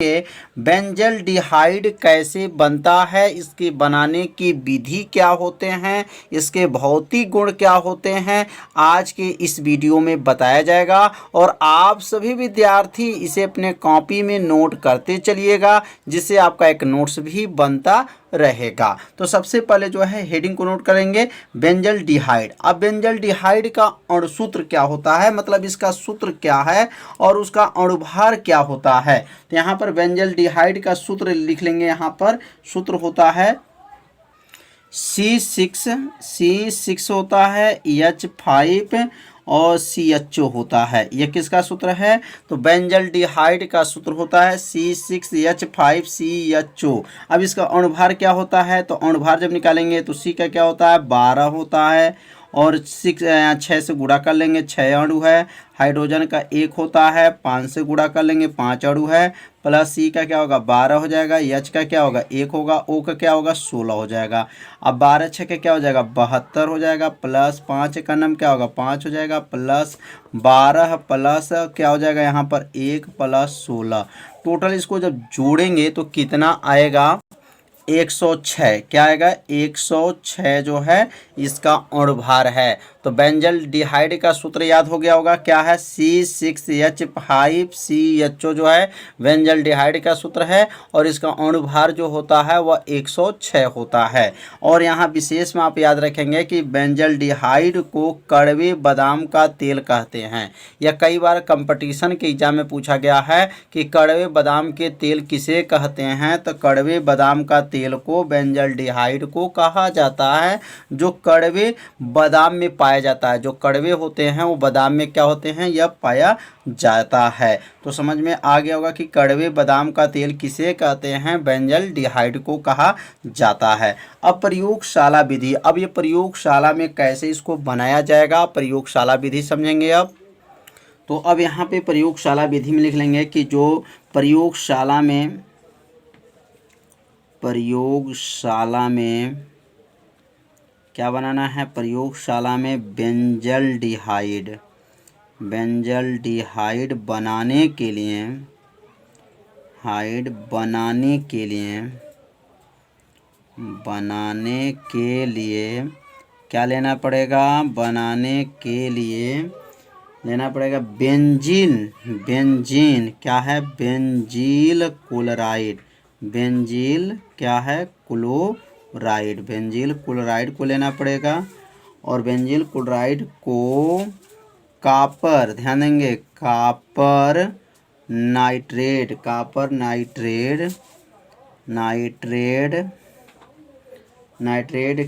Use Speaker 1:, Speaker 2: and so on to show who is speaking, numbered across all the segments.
Speaker 1: Benzaldehyde कैसे बनता है, इसके बनाने की विधि क्या होते हैं, इसके भौतिक गुण क्या होते हैं, आज के इस वीडियो में बताया जाएगा। और आप सभी विद्यार्थी इसे अपने कॉपी में नोट करते चलिएगा, जिससे आपका एक नोट्स भी बनता रहेगा। तो सबसे पहले जो है हेडिंग को नोट करेंगे, बेंजल्डिहाइड। अब बेंजल्डिहाइड का अणुसूत्र क्या होता है, मतलब इसका सूत्र क्या है और उसका अणुभार क्या होता है। तो यहाँ पर बेंजल्डिहाइड का सूत्र लिख लेंगे। यहाँ पर सूत्र होता है C6 होता है, H5 और CHO होता है। यह किसका सूत्र है, तो बेंजल्डिहाइड का सूत्र होता है C6H5CHO। अब इसका अणुभार क्या होता है, तो अणुभार जब निकालेंगे तो C का क्या होता है 12 होता है, और 6 से गुणा कर लेंगे 6 अणु है। हाइड्रोजन का 1 होता है, 5 से गुणा कर लेंगे 5 अणु है, प्लस C का क्या होगा 12 हो जाएगा, H का क्या होगा 1 होगा, O का क्या होगा 16 हो जाएगा। अब 12 6 का क्या हो जाएगा 72 हो जाएगा, प्लस 5 का नाम क्या होगा 5 हो जाएगा, प्लस 12 प्लस क्या हो जाएगा यहाँ पर 1 प्लस 16। टोटल इसको जब जोड़ेंगे तो कितना आएगा 106। क्या आएगा 106 जो है इसका अणुभार है। तो बेंजल्डिहाइड का सूत्र याद हो गया होगा, क्या है C6H5CHO जो है बेंजल्डिहाइड का सूत्र है, और इसका अणुभार जो होता है वह 106 होता है। और यहाँ विशेष में आप याद रखेंगे कि बेंजल्डिहाइड को कड़वे बादाम का तेल कहते हैं। यह कई बार कंपटीशन के एग्जाम में पूछा गया है कि कड़वे बादाम के तेल किसे कहते हैं, तो कड़वे बादाम का तेल को बेंजल्डिहाइड को कहा जाता है, जो कड़वे बादाम में पाया जाता है। जो कड़वे होते हैं वो बादाम में क्या होते हैं, यह पाया जाता है। तो समझ में आ गया होगा कि कड़वे बादाम का तेल किसे कहते हैं, बेंजल्डिहाइड को कहा जाता है। अब प्रयोगशाला विधि, अब ये प्रयोगशाला में कैसे इसको बनाया जाएगा, प्रयोगशाला विधि समझेंगे। अब तो अब यहाँ पे प्रयोगशाला विधि में लिख लेंगे कि जो प्रयोगशाला में क्या बनाना है, प्रयोगशाला में बेंजल्डिहाइड बनाने के लिए क्या लेना पड़ेगा, बनाने के लिए लेना पड़ेगा बेंजीन क्या है, बेंजील क्लोराइड को लेना पड़ेगा। और बेंजील क्लोराइड को कॉपर, ध्यान देंगे कॉपर नाइट्रेट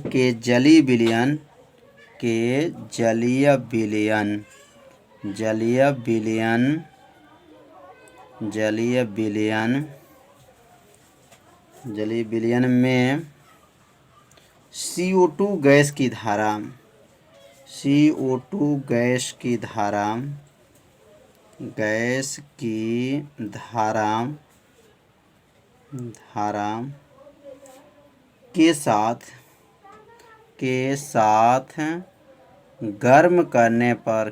Speaker 1: के जलीय विलयन में CO2 गैस की धारा के साथ गर्म करने पर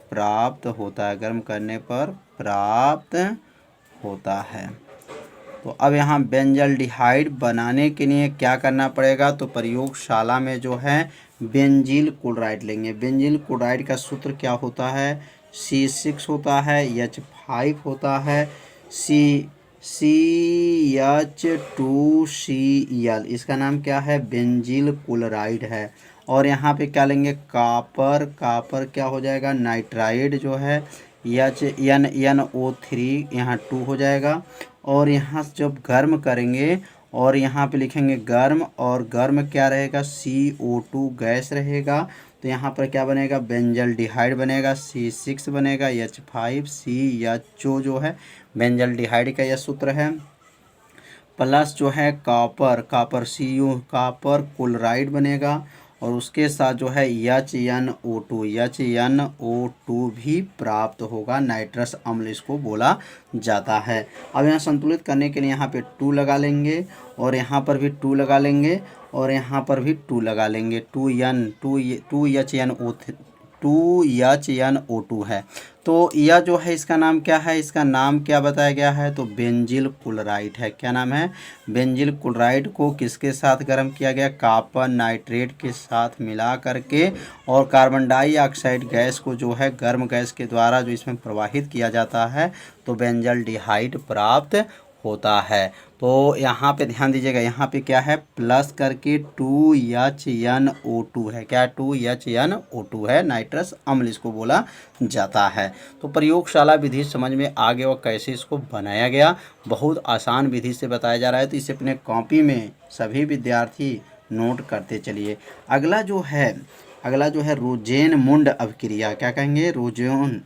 Speaker 1: प्राप्त होता है। तो अब यहाँ बेंजल्डिहाइड बनाने के लिए क्या करना पड़ेगा, तो प्रयोगशाला में जो है बेंजील क्लोराइड लेंगे। बेंजील क्लोराइड का सूत्र क्या होता है, C6 होता है, H5 होता है, CH2Cl, इसका नाम क्या है बेंजील क्लोराइड है। और यहाँ पे क्या लेंगे कॉपर क्या हो जाएगा नाइट्राइड जो है NO3 यहाँ 2 हो जाएगा। और यहाँ जब गर्म करेंगे और यहाँ पे लिखेंगे गर्म, और गर्म क्या रहेगा CO2 गैस रहेगा। तो यहाँ पर क्या बनेगा बेंजल्डिहाइड बनेगा, C6 बनेगा, H5CHO जो है बेंजल्डिहाइड का यह सूत्र है, प्लस जो है कॉपर क्लोराइड बनेगा, और उसके साथ जो है HNO2 भी प्राप्त होगा, नाइट्रस अम्ल इसको बोला जाता है। अब यहाँ संतुलित करने के लिए यहाँ पे 2 लगा लेंगे, और यहाँ पर भी 2 लगा लेंगे, और यहाँ पर भी 2 लगा लेंगे, 2HNO3 2HNO2 है। तो यह जो है इसका नाम क्या है, इसका नाम क्या बताया गया है, तो बेंजील क्लोराइड है। क्या नाम है, बेंजील क्लोराइड को किसके साथ गर्म किया गया, कॉपर नाइट्रेट के साथ मिला करके, और कार्बन डाइऑक्साइड गैस को जो है गर्म गैस के द्वारा जो इसमें प्रवाहित किया जाता है तो बेंजल्डिहाइड प्राप्त होता है। तो यहाँ पे ध्यान दीजिएगा, यहाँ पे क्या है, प्लस करके 2HNO2 है। क्या 2HNO2 है, नाइट्रस अम्ल इसको बोला जाता है। तो प्रयोगशाला विधि समझ में आ गया और कैसे इसको बनाया गया, बहुत आसान विधि से बताया जा रहा है। तो इसे अपने कॉपी में सभी विद्यार्थी नोट करते चलिए। अगला जो है रोजेनमुंड अभिक्रिया। क्या कहेंगे, रोजेनमुंड,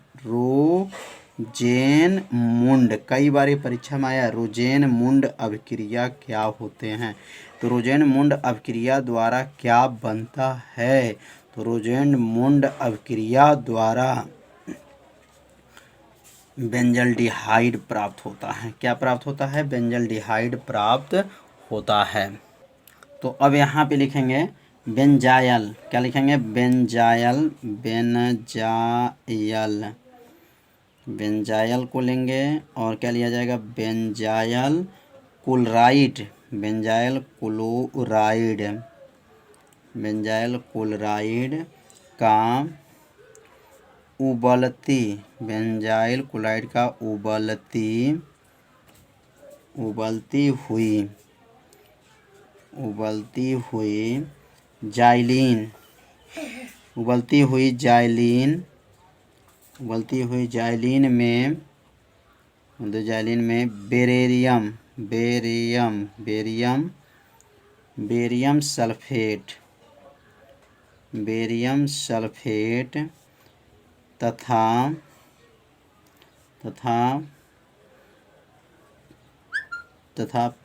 Speaker 1: कई बार ये परीक्षा में आया, रोजेनमुंड अभिक्रिया क्या होते हैं। तो रोजेनमुंड अभिक्रिया द्वारा क्या बनता है, तो रोजेनमुंड अभिक्रिया द्वारा बेंजल्डिहाइड प्राप्त होता है। क्या प्राप्त होता है, बेंजल्डिहाइड प्राप्त होता है। तो अब यहाँ पे लिखेंगे बेंजायल। क्या लिखेंगे, बेंजायल, बेंजायल को लेंगे और क्या लिया जाएगा, बेंजायल क्लोराइड, बेंजायल क्लोराइड, बेंजायल क्लोराइड का उबलती, बेंजाइल क्लोराइड का उबलती हुई जाइलीन, उबलती हुई जाइलीन में बेरियम सल्फेट तथा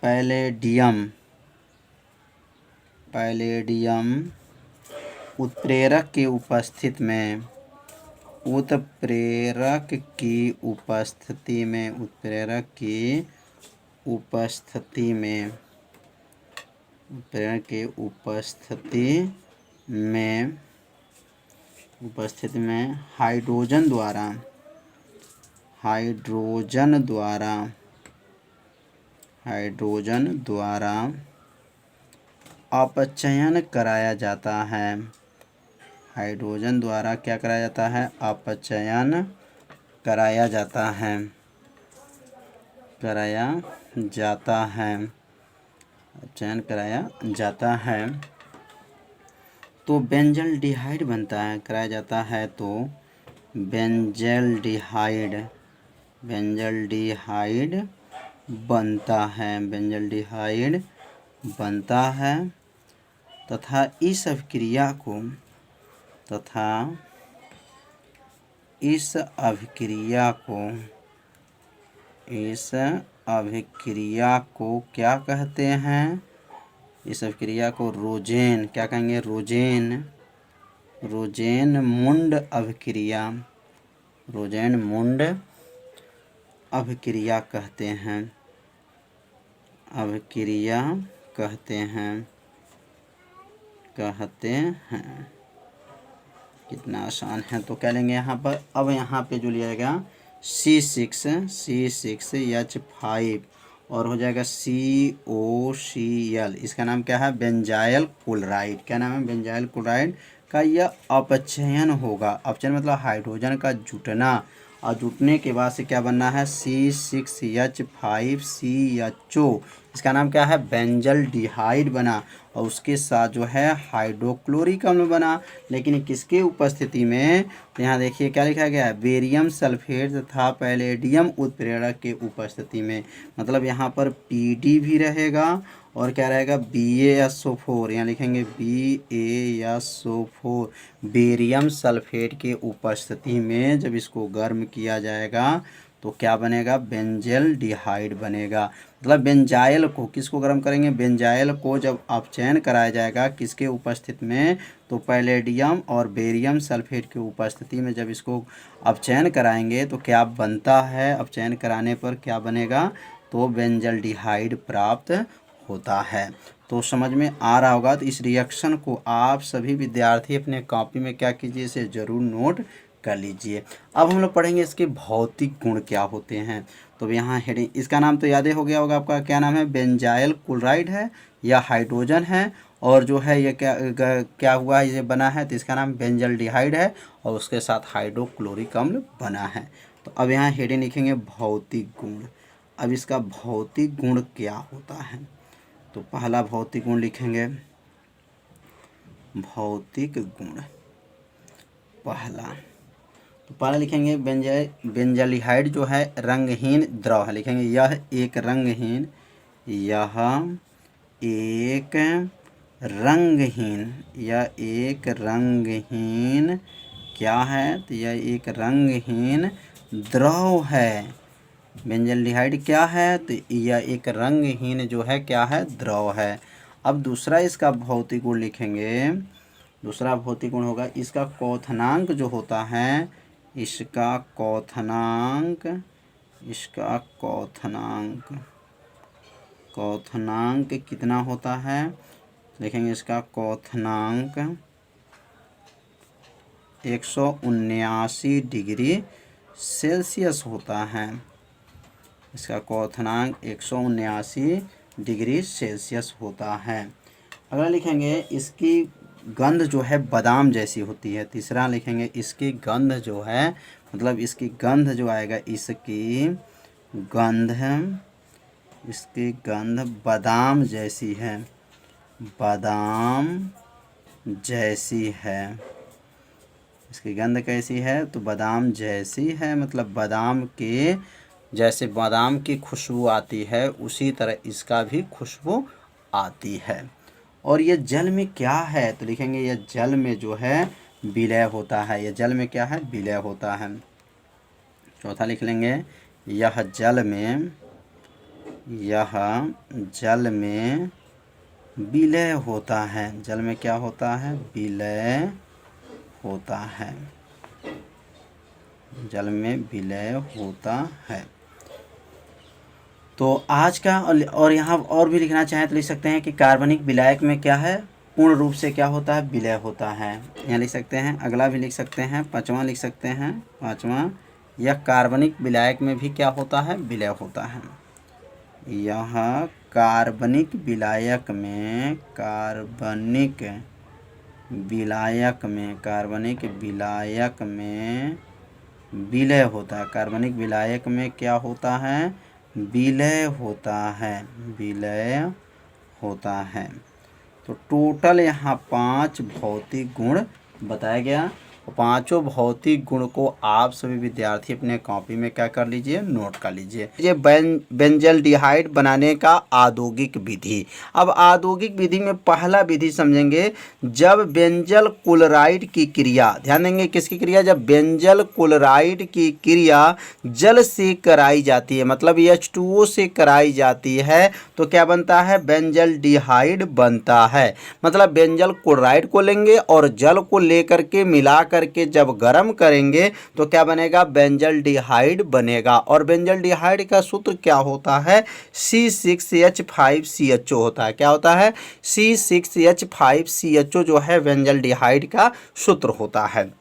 Speaker 1: पैलेडियम उत्प्रेरक की उपस्थिति में हाइड्रोजन द्वारा अपचयन कराया जाता है। हाइड्रोजन द्वारा क्या कराया जाता है, अपचयन कराया जाता है। तो बेंजल्डिहाइड बनता है, कराया जाता है, तो बेंजल्डिहाइड बनता है, तथा इस अभिक्रिया को क्या कहते हैं, इस अभिक्रिया को रोजेन, क्या कहेंगे, रोजेनमुंड अभिक्रिया कहते हैं। कितना आसान है। तो क्या लेंगे यहाँ पर, अब यहाँ पे जो लिया जाएगा C6H5 और हो जाएगा COCl, इसका नाम क्या है, बेंजाइल क्लोराइड। क्या नाम है, बेंजाइल क्लोराइड का यह अपचयन होगा। अपचयन मतलब हाइड्रोजन का जुटना, और जुटने के बाद से क्या बनना है, C6H5CHO, इसका नाम क्या है, बेंजल्डिहाइड बना, और उसके साथ जो है हाइड्रोक्लोरिक अम्ल बना। लेकिन किसके उपस्थिति में, तो यहाँ देखिए क्या लिखा गया है, बेरियम सल्फेट तथा पैलेडियम उत्प्रेरक के उपस्थिति में। मतलब यहाँ पर PD भी रहेगा और क्या रहेगा, BaSO4, यहाँ लिखेंगे BaSO4, बेरियम सल्फेट के उपस्थिति में जब इसको गर्म किया जाएगा तो क्या बनेगा, बेंजल्डिहाइड बनेगा। मतलब बेंजाइल को किसको गर्म करेंगे, बेंजाइल को जब अपचयन कराया जाएगा किसके उपस्थिति में, तो पैलेडियम और बेरियम सल्फेट की उपस्थिति में जब इसको अपचयन कराएंगे तो क्या बनता है, अपचयन कराने पर क्या बनेगा, तो बेंजल्डिहाइड प्राप्त होता है। तो समझ में आ रहा होगा। तो इस रिएक्शन को आप सभी विद्यार्थी अपने कॉपी में क्या कीजिए, इसे ज़रूर नोट कर लीजिए। अब हम लोग पढ़ेंगे इसके भौतिक गुण क्या होते हैं। तो यहाँ हेडिंग, इसका नाम तो याद ही हो गया होगा आपका, क्या नाम है, बेंजाइल क्लोराइड है या हाइड्रोजन है, और जो है ये क्या हुआ, ये बना है, तो इसका नाम बेंजल्डिहाइड है और उसके साथ हाइड्रोक्लोरिक अम्ल बना है। तो अब यहाँ हेडिंग लिखेंगे भौतिक गुण। अब इसका भौतिक गुण क्या होता है, तो पहला भौतिक गुण लिखेंगे, भौतिक गुण पहला लिखेंगे बेंजल्डिहाइड जो है रंगहीन द्रव है, लिखेंगे यह एक रंगहीन क्या है, तो यह एक रंगहीन द्रव है। बेंजल्डिहाइड क्या है, तो यह एक रंगहीन जो है क्या है, द्रव है। अब दूसरा इसका भौतिक गुण लिखेंगे, दूसरा भौतिक गुण होगा इसका क्वथनांक जो होता है, इसका क्वथनांक कितना होता है, लिखेंगे इसका क्वथनांक 179 डिग्री सेल्सियस होता है। इसका क्वथनांक 179 डिग्री सेल्सियस होता है। अगला लिखेंगे इसकी गंध जो है बादाम जैसी होती है। तीसरा लिखेंगे इसकी गंध जो है, मतलब इसकी गंध जो आएगा, इसकी गंध बादाम जैसी है, इसकी गंध कैसी है, तो बादाम जैसी है, मतलब बादाम के जैसे बादाम की खुशबू आती है उसी तरह इसका भी खुशबू आती है। और ये जल में क्या है, तो लिखेंगे यह जल में जो है विलय होता है। यह जल में क्या है, विलय होता है। चौथा लिख लेंगे यह जल में विलय होता है। जल में क्या होता है, विलय होता है, जल में विलय होता है। तो आज का, और यहाँ और भी लिखना चाहें तो लिख सकते हैं कि कार्बनिक विलायक में क्या है, पूर्ण रूप से क्या होता है, विलय होता है। यहाँ लिख सकते हैं, अगला भी लिख सकते हैं, पाँचवा लिख सकते हैं, पाँचवा, यह कार्बनिक विलायक में भी क्या होता है, विलय होता है। यह कार्बनिक विलायक में विलय होता है। कार्बनिक विलायक में क्या होता है, विलय होता है। तो टोटल यहाँ 5 भौतिक गुण बताया गया। पांचों भौतिक गुण को आप सभी विद्यार्थी अपने कॉपी में क्या कर लीजिए, नोट कर लीजिए। ये बेंजल्डिहाइड बनाने का औद्योगिक विधि। अब औद्योगिक विधि में पहला विधि समझेंगे, जब बेंजल क्लोराइड की क्रिया, ध्यान देंगे किसकी क्रिया, जब बेंजल क्लोराइड की क्रिया जल से कराई जाती है, मतलब H2O से कराई जाती है, तो क्या बनता है, बेंजल्डिहाइड बनता है। मतलब बेंजल क्लोराइड को लेंगे और जल को लेकर के मिला करके जब गर्म करेंगे तो क्या बनेगा, बेंजल्डिहाइड बनेगा। और बेंजल्डिहाइड का सूत्र क्या होता है, C6H5CHO होता है। क्या होता है, C6H5CHO जो है बेंजल्डिहाइड का सूत्र होता है।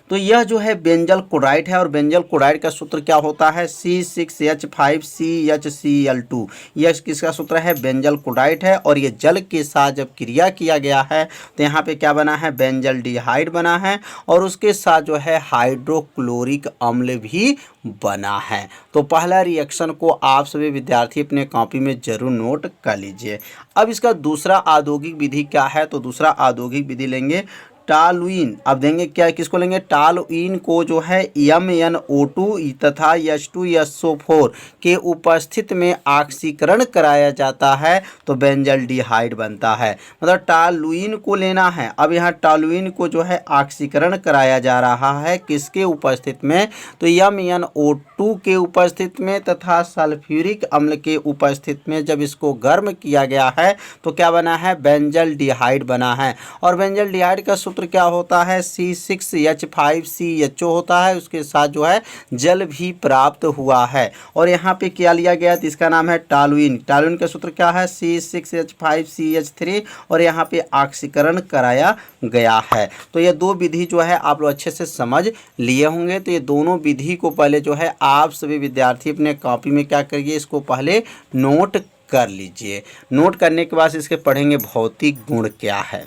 Speaker 1: तो यह जो है बेंजल क्लोराइड है और बेंजल क्लोराइड का सूत्र क्या होता है, C6H5CHCl2। यह किसका सूत्र है, बेंजल क्लोराइड है। और ये जल के साथ जब क्रिया किया गया है तो यहाँ पे क्या बना है, बेंजल्डिहाइड बना है और उसके साथ जो है हाइड्रोक्लोरिक अम्ल भी बना है। तो पहला रिएक्शन को आप सभी विद्यार्थी अपने कॉपी में जरूर नोट कर लीजिए। अब इसका दूसरा औद्योगिक विधि क्या है, तो दूसरा औद्योगिक विधि लेंगे टॉलुइन। अब देंगे क्या, किसको लेंगे, टॉलुइन को जो है MnO2 तथा H2SO4 के उपस्थित में ऑक्सीकरण कराया जाता है तो बेंजल्डिहाइड बनता है। मतलब टॉलुइन को लेना है। अब यहाँ टॉलुइन को जो है ऑक्सीकरण कराया जा रहा है किसके उपस्थित में, तो MnO2 के उपस्थित में तथा सल्फ्यूरिक अम्ल के उपस्थित में जब इसको गर्म किया गया है तो क्या बना है, बेंजल्डिहाइड बना है। और बेंजल्डिहाइड का सूत्र क्या होता है, C6H5CHO होता है, उसके साथ जो है जल भी प्राप्त हुआ है। और यहाँ पे क्या लिया गया तो इसका नाम है टॉलुइन। टॉलुइन का सूत्र क्या है, C6H5CH3 और यहाँ पे ऑक्सीकरण कराया गया है। तो ये दो विधि जो है आप लोग अच्छे से समझ लिए होंगे। तो ये दोनों विधि को पहले जो है आप सभी विद्यार्थी अपने कॉपी में क्या करिए, इसको पहले नोट कर लीजिए। नोट करने के बाद इसके पढ़ेंगे भौतिक गुण क्या है।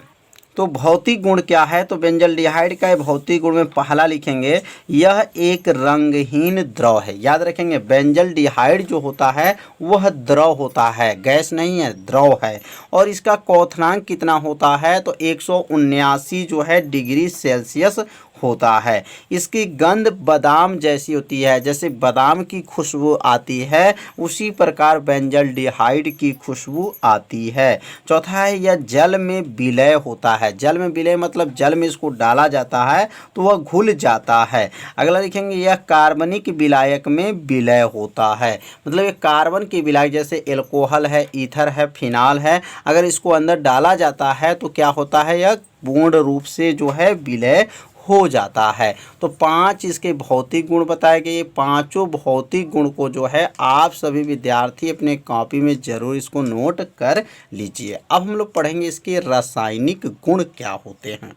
Speaker 1: तो भौतिक गुण क्या है, तो बेंजल्डिहाइड का भौतिक गुण में पहला लिखेंगे, यह एक रंगहीन द्रव है। याद रखेंगे बेंजल्डिहाइड जो होता है वह द्रव होता है, गैस नहीं है, द्रव है। और इसका क्वथनांक कितना होता है, तो 179 जो है डिग्री सेल्सियस होता है। इसकी गंध बादाम जैसी होती है, जैसे बादाम की खुशबू आती है उसी प्रकार बेंजल्डिहाइड की खुशबू आती है। चौथा है यह जल में विलय होता है। जल में विलय मतलब जल में इसको डाला जाता है तो वह घुल जाता है। अगला लिखेंगे यह कार्बनिक विलायक में विलय होता है, मतलब ये कार्बन की विलायक जैसे एल्कोहल है, ईथर है, फिनाल है, अगर इसको अंदर डाला जाता है तो क्या होता है, यह पूर्ण रूप से जो है विलय हो जाता है। तो 5 इसके भौतिक गुण बताए गए। पांचों भौतिक गुण को जो है आप सभी विद्यार्थी अपने कॉपी में जरूर इसको नोट कर लीजिए। अब हम लोग पढ़ेंगे इसके रासायनिक गुण क्या होते हैं।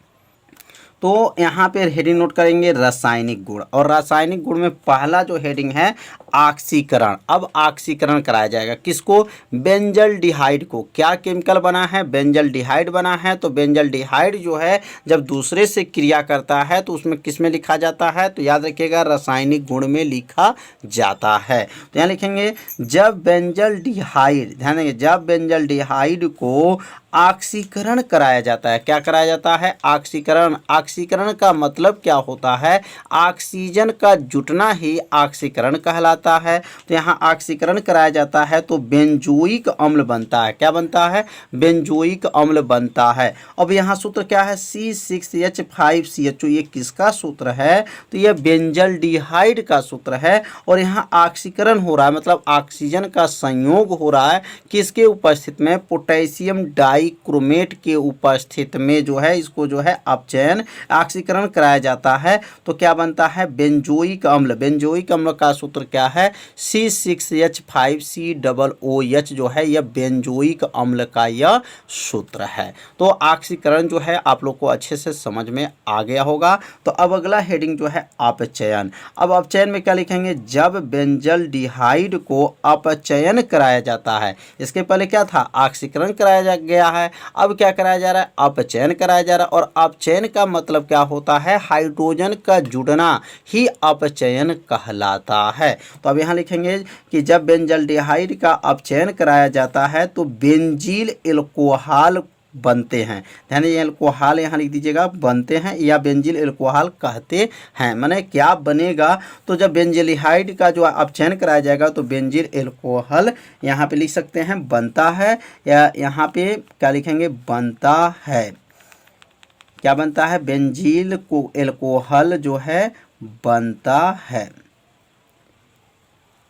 Speaker 1: तो यहाँ पे हेडिंग नोट करेंगे रासायनिक गुण, और रासायनिक गुण में पहला जो हेडिंग है ऑक्सीकरण। अब ऑक्सीकरण कराया जाएगा किसको, बेंजल्डिहाइड को। क्या केमिकल बना है, बेंजल्डिहाइड बना है। तो बेंजल्डिहाइड जो है जब दूसरे से क्रिया करता है तो उसमें किस में लिखा जाता है, तो याद रखिएगा रासायनिक गुण में लिखा जाता है। तो यहाँ लिखेंगे जब बेंजल्डिहाइड, ध्यान देंगे, जब बेंजल्डिहाइड को ऑक्सीकरण कराया जाता है। क्या कराया जाता है, ऑक्सीकरण। ऑक्सीकरण का मतलब क्या होता है, ऑक्सीजन का जुटना ही ऑक्सीकरण कहलाता है। तो यहाँ ऑक्सीकरण कराया जाता है तो बेंजोइक अम्ल बनता है। क्या बनता है, बेंजोइक अम्ल बनता है। अब यहाँ सूत्र क्या है, C6H5CHO, ये किसका सूत्र है, तो यह बेंजल्डिहाइड का सूत्र है। और यहाँ ऑक्सीकरण हो रहा है मतलब ऑक्सीजन का संयोग हो रहा है किसके उपस्थित में, पोटेशियम डाइक्रोमेट के उपस्थित में जो है इसको जो है अपचयन ऑक्सीकरण कराया जाता है। तो क्या बनता है, बेंजोइक अम्ल। बेंजोइक अम्ल का सूत्र क्या है, C6H5COOH जो है यह बेंजोइक अम्ल का यह सूत्र है। तो ऑक्सीकरण जो है आप लोग को अच्छे से समझ में आ गया होगा। तो अब अगला हेडिंग जो है अपचयन। अब अपचयन में क्या लिखेंगे, जब बेंजल्डिहाइड को अपचयन कराया जाता है। इसके पहले क्या था, ऑक्सीकरण कराया गया है, अब क्या कराया जा रहा है, अपचयन कराया जा रहा है। और अपचयन का मतलब क्या होता है, हाइड्रोजन का जुड़ना ही अपचयन कहलाता है। तो अब यहाँ लिखेंगे कि जब बेंजल्डिहाइड का अपचयन कराया जाता है तो बेंजील एल्कोहल बनते हैं। ध्यान दीजिए, एल्कोहल यहाँ लिख दीजिएगा, बनते हैं या बेंजील एल्कोहल कहते हैं। माने क्या बनेगा, तो जब बेंजल्डिहाइड का जो अपचयन कराया जाएगा तो बेंजील एल्कोहल यहाँ पे लिख सकते हैं बनता है, या यहाँ पे क्या लिखेंगे, बनता है। क्या बनता है, बेंजील को एल्कोहल जो है बनता है।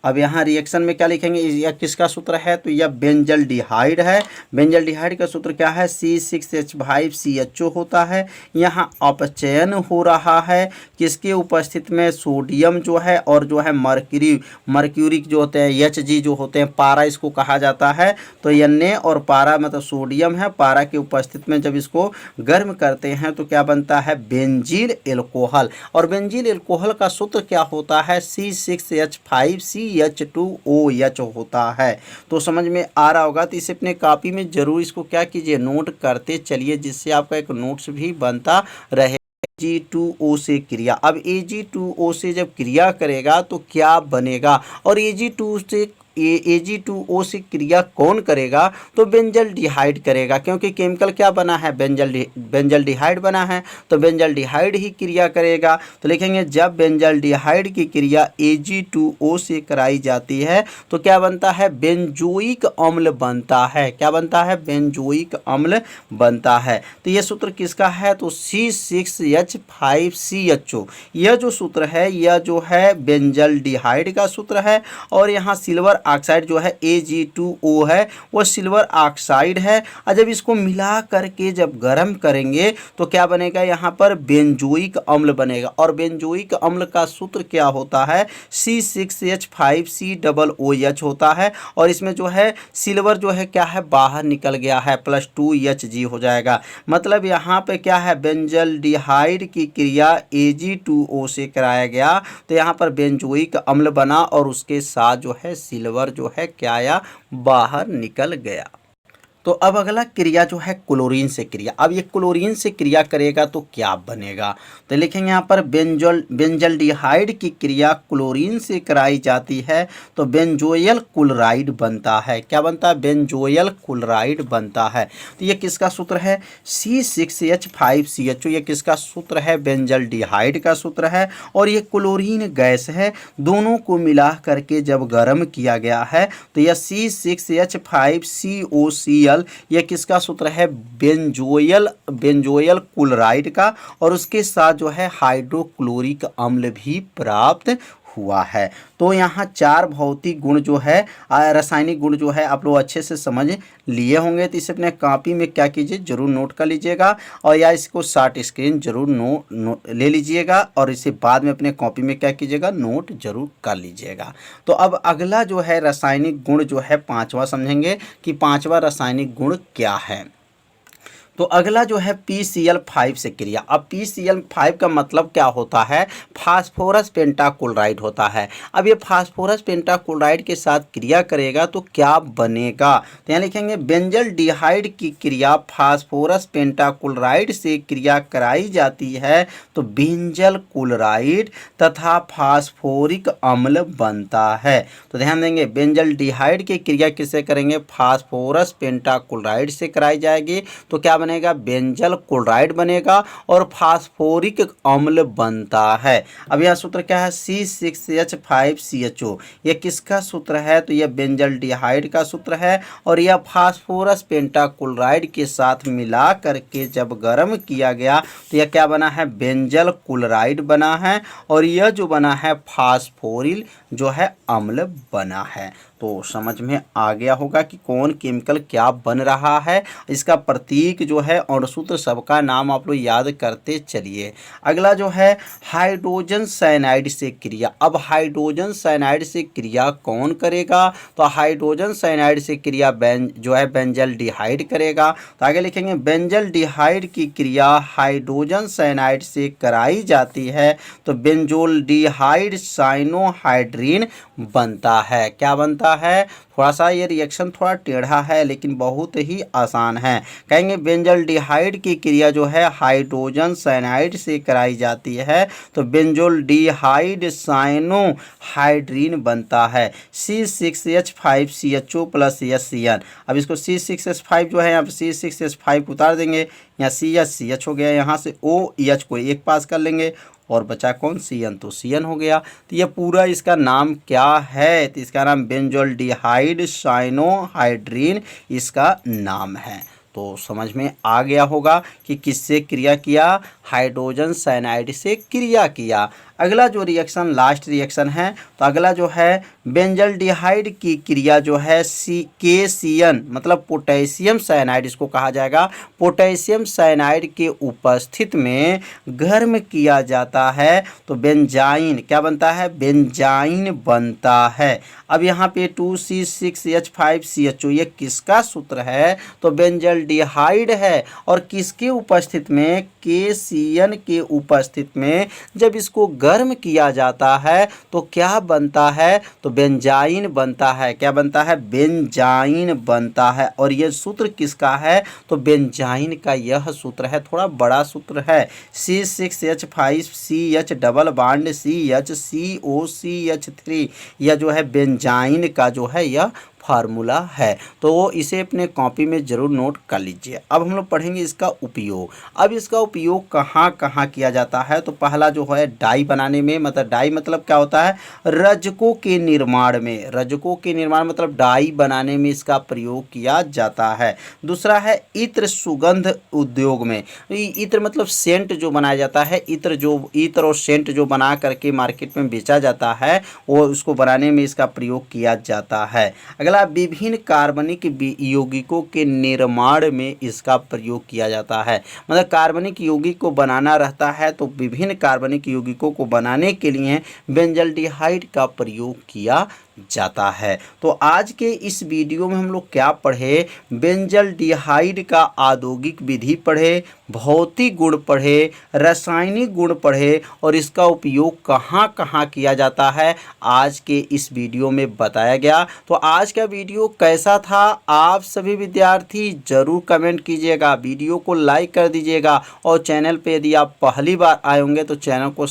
Speaker 1: अब यहाँ रिएक्शन में क्या लिखेंगे, यह किसका सूत्र है, तो यह बेंजल्डिहाइड है। बेंजल्डिहाइड का सूत्र क्या है, C6H5CHO होता है। यहाँ अपचयन हो रहा है किसके उपस्थित में, सोडियम जो है और जो है मर्क्यूरिक जो होते हैं, Hg जो होते हैं, पारा इसको कहा जाता है। तो Na और पारा मतलब सोडियम है, पारा के उपस्थित में जब इसको गर्म करते हैं तो क्या बनता है, बेंजील एल्कोहल। और बेंजील एल्कोहल का सूत्र क्या होता है, C6H5CH2OH होता है। तो समझ में आ रहा होगा। तो इसे अपने कॉपी में जरूर इसको क्या कीजिए, नोट करते चलिए, जिससे आपका एक नोट्स भी बनता रहे। Ag2O से क्रिया, अब Ag2O से जब क्रिया करेगा तो क्या बनेगा, और Ag2O से क्रिया कौन करेगा, तो बेंजल्डिहाइड करेगा, क्योंकि केमिकल क्या बना है, बेंजल्डिहाइड बना है, तो बेंजल्डिहाइड ही क्रिया करेगा। तो लिखेंगे जब बेंजल्डिहाइड की क्रिया Ag2O से कराई जाती है तो क्या बनता है, बेंजोइक अम्ल बनता है। क्या बनता है, बेंजोइक अम्ल बनता है। तो यह सूत्र किसका है, तो C6H5CHO, यह जो सूत्र है यह जो है बेंजल्डिहाइड का सूत्र है। और यहाँ सिल्वर ऑक्साइड जो है Ag2O है वो सिल्वर ऑक्साइड है। और जब इसको मिला करके जब गर्म करेंगे तो क्या बनेगा, यहाँ पर बेंजोइक अम्ल बनेगा। और बेंजोइक अम्ल का सूत्र क्या होता है, C6H5COOH होता है। और इसमें जो है सिल्वर जो है क्या है बाहर निकल गया है, +2Hg हो जाएगा। मतलब यहाँ पे क्या है, बेंजल्डिहाइड की क्रिया Ag2O से कराया गया तो यहाँ पर बेंजोइक अम्ल बना और उसके साथ जो है सिल्वर जो है क्या आया, बाहर निकल गया। तो अब अगला क्रिया जो है क्लोरीन से क्रिया। अब ये क्लोरीन से क्रिया करेगा तो क्या बनेगा, तो लिखेंगे यहाँ पर बेंजल्डिहाइड की क्रिया क्लोरीन से कराई जाती है तो बेंजोयल क्लोराइड बनता है। क्या बनता है, बेंजोयल क्लोराइड बनता है। तो ये किसका सूत्र है, C6H5CHO, ये किसका सूत्र है, बेंजल्डिहाइड का सूत्र है। और ये क्लोरीन गैस है, दोनों को मिला करके जब गर्म किया गया है तो यह C6H5COCl यह किसका सूत्र है, बेंजोयल क्लोराइड का। और उसके साथ जो है हाइड्रोक्लोरिक अम्ल भी प्राप्त हुआ है। तो यहाँ 4 भौतिक गुण जो है, रासायनिक गुण जो है आप लोग अच्छे से समझ लिए होंगे। तो इसे अपने कॉपी में क्या कीजिए, जरूर नोट कर लीजिएगा और या इसको शॉर्ट स्क्रीन जरूर ले लीजिएगा और इसे बाद में अपने कॉपी में क्या कीजिएगा, नोट जरूर कर लीजिएगा। तो अब अगला जो है रासायनिक गुण जो है 5वां समझेंगे कि 5वां रासायनिक गुण क्या है। तो अगला जो है PCl5 से क्रिया। अब PCl5 का मतलब क्या होता है, फास्फोरस पेंटाक्लोराइड होता है। अब ये फास्फोरस पेंटाक्लोराइड के साथ क्रिया करेगा तो क्या बनेगा, तो यहाँ लिखेंगे बेंजल्डिहाइड की क्रिया फास्फोरस पेंटाक्लोराइड से क्रिया कराई जाती है तो बेंजल क्लोराइड तथा फास्फोरिक अम्ल बनता है। तो ध्यान देंगे बेंजल्डिहाइड की क्रिया किससे करेंगे, फास्फोरस पेंटाक्लोराइड से कराई जाएगी तो क्या बनेगा, बेंजल क्लोराइड बनेगा और फास्फोरिक अम्ल बनता है। अब यह सूत्र क्या है, C6H5CHO, यह किसका सूत्र है, तो यह बेंजल्डिहाइड का सूत्र है। और यह फास्फोरस पेंटाक्लोराइड के साथ मिला करके जब गर्म किया गया तो यह क्या बना है, बेंजल क्लोराइड बना है। और यह जो बना है फास्फोरिल जो है अम्ल बना है। तो समझ में आ गया होगा कि कौन केमिकल क्या बन रहा है। इसका प्रतीक जो है और सूत्र सबका नाम आप लोग याद करते चलिए। अगला जो है हाइड्रोजन साइनाइड से क्रिया। अब हाइड्रोजन साइनाइड से क्रिया कौन करेगा, तो हाइड्रोजन साइनाइड से क्रिया जो है बेंजल्डिहाइड करेगा। तो आगे लिखेंगे बेंजल्डिहाइड की क्रिया हाइड्रोजन साइनाइड से कराई जाती है तो बेंजोल्डिहाइड साइनोहाइड्रीन बनता है। क्या बनता है, थोड़ा सा ये रिएक्शन थोड़ा टेढ़ा है लेकिन बहुत ही आसान है। कहेंगे बेंजल्डिहाइड की क्रिया जो है हाइड्रोजन साइनाइड से कराई जाती है तो बेंजोल्डिहाइड साइनोहाइड्रीन बनता है। C6H5CHO + HCN। अब इसको C6H5 जो है यहाँ पे C6H5 उतार देंगे, यहाँ CH हो गया, यहाँ से OH को एक पास कर लेंगे और बचा कौन, CN, तो CN हो गया। तो ये पूरा इसका नाम क्या है, तो इसका नाम बेंजोल्डिहाइड साइनोहाइड्रीन इसका नाम है। तो समझ में आ गया होगा कि किससे क्रिया किया, हाइड्रोजन साइनाइड से क्रिया किया। अगला जो रिएक्शन लास्ट रिएक्शन है तो अगला जो है बेंजल्डिहाइड की क्रिया जो है KCN मतलब पोटेशियम साइनाइड इसको कहा जाएगा। पोटेशियम साइनाइड के उपस्थित में गर्म किया जाता है तो बेंजाइन क्या बनता है, बेंजाइन बनता है। अब यहाँ पे 2C6H5CHO ये किसका सूत्र है, तो बेंजल्डिहाइड है। और किसके उपस्थित में, KCN के उपस्थित में जब इसको गर्म किया जाता है तो क्या बनता है, तो बेंजाइन बनता है। क्या बनता है, बेंजाइन बनता है। और ये सूत्र किसका है, तो बेंजाइन का यह सूत्र है, थोड़ा बड़ा सूत्र है। C6H5CH double bond CH COCH3 यह जो है बेंजाइन का जो है यह फार्मूला है। तो इसे अपने कॉपी में ज़रूर नोट कर लीजिए। अब हम लोग पढ़ेंगे इसका उपयोग। अब इसका उपयोग कहाँ कहाँ किया जाता है। तो पहला जो है डाई बनाने में, मतलब डाई मतलब क्या होता है, रजकों के निर्माण में, रजकों के निर्माण मतलब डाई बनाने में इसका प्रयोग किया जाता है। दूसरा है इत्र सुगंध उद्योग में, इत्र मतलब सेंट जो बनाया जाता है, इत्र और सेंट जो बना करके मार्केट में बेचा जाता है, वो उसको बनाने में इसका प्रयोग किया जाता है। अगला विभिन्न कार्बनिक यौगिकों के निर्माण में इसका प्रयोग किया जाता है। मतलब कार्बनिक यौगिक को बनाना रहता है तो विभिन्न कार्बनिक यौगिकों को बनाने के लिए बेंजल्डिहाइड का प्रयोग किया जाता है। तो आज के इस वीडियो में हम लोग क्या पढ़े, बेंजल्डिहाइड का औद्योगिक विधि पढ़े, भौतिक गुण पढ़े, रासायनिक गुण पढ़े और इसका उपयोग कहाँ कहाँ किया जाता है, आज के इस वीडियो में बताया गया। तो आज का वीडियो कैसा था, आप सभी विद्यार्थी जरूर कमेंट कीजिएगा, वीडियो को लाइक कर दीजिएगा और चैनल पे यदि आप पहली बार आए होंगे तो चैनल को